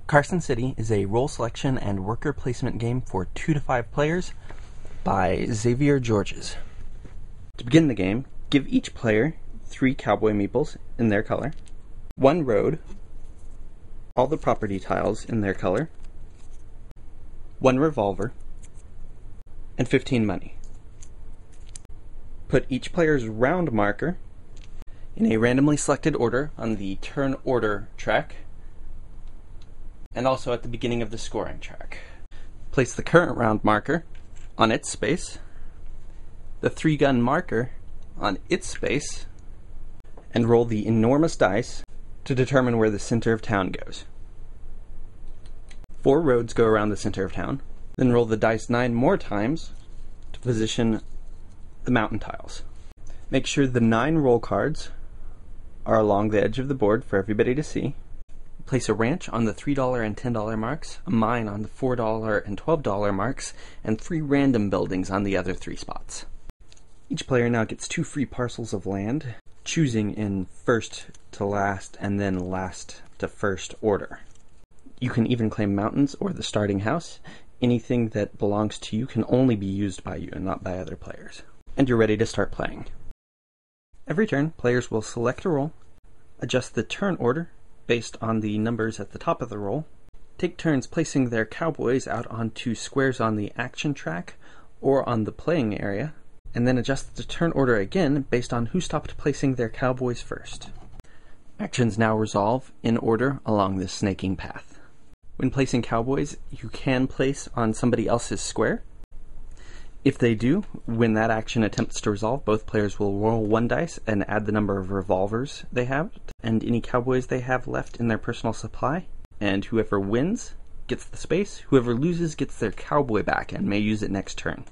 Carson City is a role selection and worker placement game for 2 to 5 players by Xavier. To begin the game, give each player 3 cowboy meeples in their color, 1 road, all the property tiles in their color, 1 revolver, and 15 money. Put each player's round marker in a randomly selected order on the turn order track, and also at the beginning of the scoring track. Place the current round marker on its space, the 3-gun marker on its space, and roll the enormous dice to determine where the center of town goes. 4 roads go around the center of town, then roll the dice 9 more times to position the mountain tiles. Make sure the 9 roll cards are along the edge of the board for everybody to see. Place a ranch on the $3 and $10 marks, a mine on the $4 and $12 marks, and 3 random buildings on the other 3 spots. Each player now gets 2 free parcels of land, choosing in first to last and then last to first order. You can even claim mountains or the starting house. Anything that belongs to you can only be used by you and not by other players. And you're ready to start playing. Every turn, players will select a roll, adjust the turn order based on the numbers at the top of the roll, take turns placing their cowboys out onto squares on the action track or on the playing area, and then adjust the turn order again based on who stopped placing their cowboys first. Actions now resolve in order along this snaking path. When placing cowboys, you can place on somebody else's square. If they do, when that action attempts to resolve, both players will roll 1 dice and add the number of revolvers they have, and any cowboys they have left in their personal supply, and whoever wins gets the space, whoever loses gets their cowboy back and may use it next turn.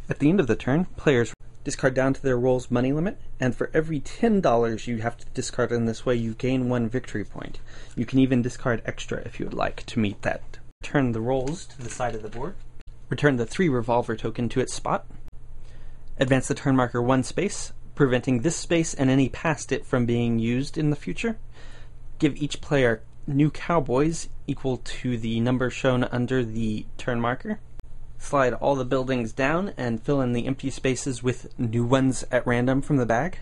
At the end of the turn, players discard down to their roll's money limit, and for every $10 you have to discard in this way, you gain 1 victory point. You can even discard extra if you would like to meet that. Turn the rolls to the side of the board. Return the 3 revolver token to its spot. Advance the turn marker 1 space, preventing this space and any past it from being used in the future. Give each player new cowboys equal to the number shown under the turn marker. Slide all the buildings down and fill in the empty spaces with new ones at random from the bag.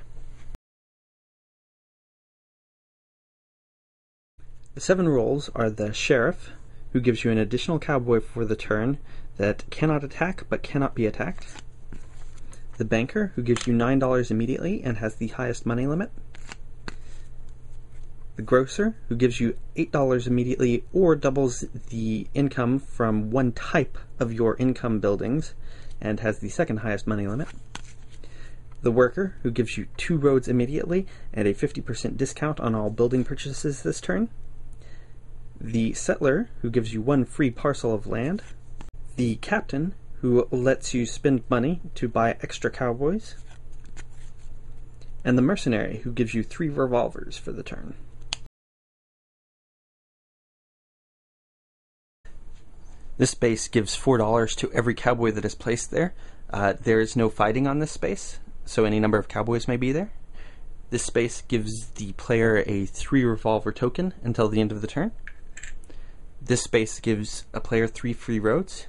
The 7 rolls are the sheriff, who gives you an additional cowboy for the turn that cannot attack but cannot be attacked. The banker, who gives you $9 immediately and has the highest money limit. The grocer, who gives you $8 immediately or doubles the income from one type of your income buildings and has the second highest money limit. The worker, who gives you 2 roads immediately and a 50% discount on all building purchases this turn. The settler, who gives you 1 free parcel of land. The captain, who lets you spend money to buy extra cowboys. And the mercenary, who gives you 3 revolvers for the turn. This space gives $4 to every cowboy that is placed there. There is no fighting on this space, so any number of cowboys may be there. This space gives the player a 3 revolver token until the end of the turn. This space gives a player 3 free roads.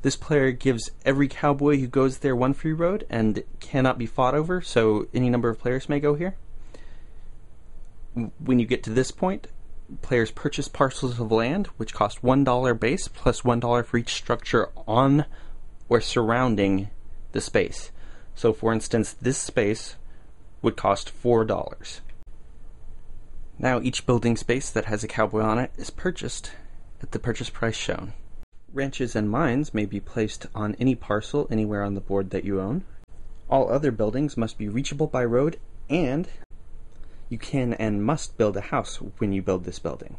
This player gives every cowboy who goes there 1 free road and cannot be fought over, so any number of players may go here. When you get to this point, players purchase parcels of land, which cost $1 base, plus $1 for each structure on or surrounding the space. So for instance, this space would cost $4. Now each building space that has a cowboy on it is purchased at the purchase price shown. Ranches and mines may be placed on any parcel anywhere on the board that you own. All other buildings must be reachable by road, and you can and must build a house when you build this building.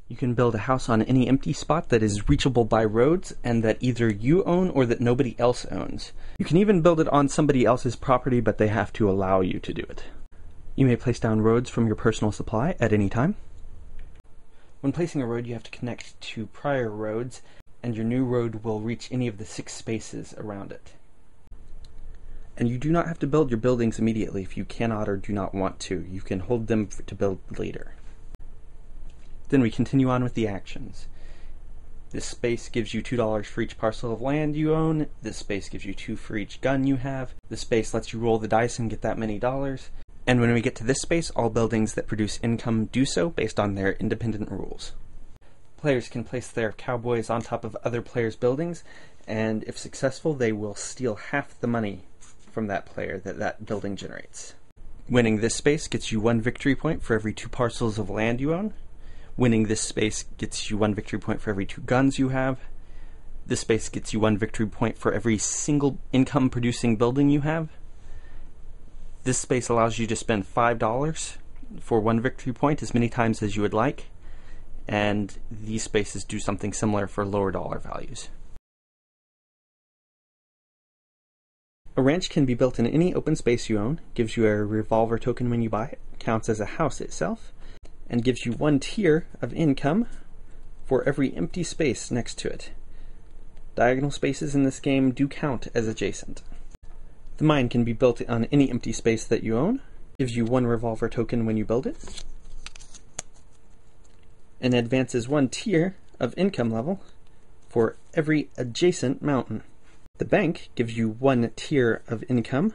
You can build a house on any empty spot that is reachable by roads and that either you own or that nobody else owns. You can even build it on somebody else's property, but they have to allow you to do it. You may place down roads from your personal supply at any time. When placing a road, you have to connect to prior roads, and your new road will reach any of the 6 spaces around it. And you do not have to build your buildings immediately if you cannot or do not want to. You can hold them to build later. Then we continue on with the actions. This space gives you $2 for each parcel of land you own. This space gives you 2 for each gun you have. This space lets you roll the dice and get that many dollars. And when we get to this space, all buildings that produce income do so based on their independent rules. Players can place their cowboys on top of other players' buildings, and if successful, they will steal half the money from that player that building generates. Winning this space gets you 1 victory point for every 2 parcels of land you own. Winning this space gets you 1 victory point for every 2 guns you have. This space gets you 1 victory point for every single income-producing building you have. This space allows you to spend $5 for 1 victory point as many times as you would like, and these spaces do something similar for lower dollar values. A ranch can be built in any open space you own, gives you a revolver token when you buy it, counts as a house itself, and gives you 1 tier of income for every empty space next to it. Diagonal spaces in this game do count as adjacent. The mine can be built on any empty space that you own, gives you 1 revolver token when you build it, and advances 1 tier of income level for every adjacent mountain. The bank gives you 1 tier of income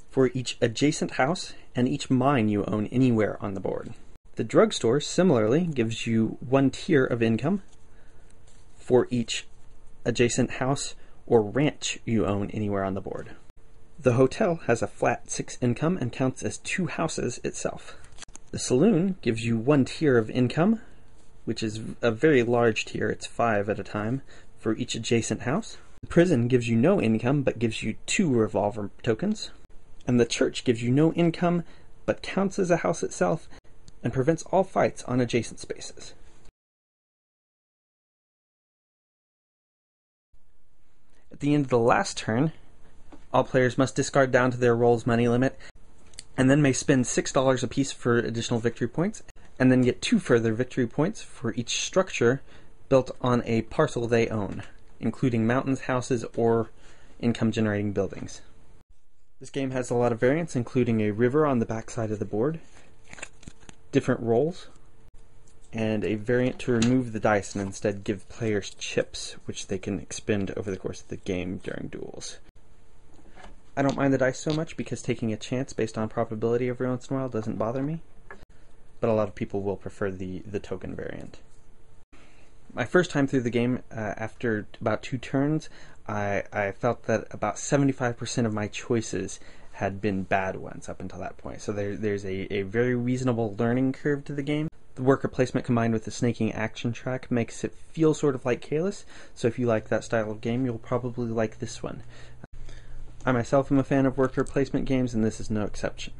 for each adjacent house and each mine you own anywhere on the board. The drugstore similarly gives you 1 tier of income for each adjacent house or ranch you own anywhere on the board. The hotel has a flat 6 income and counts as 2 houses itself. The saloon gives you 1 tier of income, which is a very large tier, it's 5 at a time, for each adjacent house. The prison gives you no income but gives you 2 revolver tokens. And the church gives you no income but counts as a house itself and prevents all fights on adjacent spaces. At the end of the last turn, all players must discard down to their roll's money limit, and then may spend $6 apiece for additional victory points, and then get 2 further victory points for each structure built on a parcel they own, including mountains, houses, or income-generating buildings. This game has a lot of variants, including a river on the backside of the board, different rolls, and a variant to remove the dice and instead give players chips, which they can expend over the course of the game during duels. I don't mind the dice so much because taking a chance based on probability every once in a while doesn't bother me, but a lot of people will prefer the token variant. My first time through the game, after about 2 turns, I felt that about 75% of my choices had been bad ones up until that point. So there's a very reasonable learning curve to the game. The worker placement combined with the snaking action track makes it feel sort of like Kalis, so if you like that style of game, you'll probably like this one. I myself am a fan of worker placement games, and this is no exception.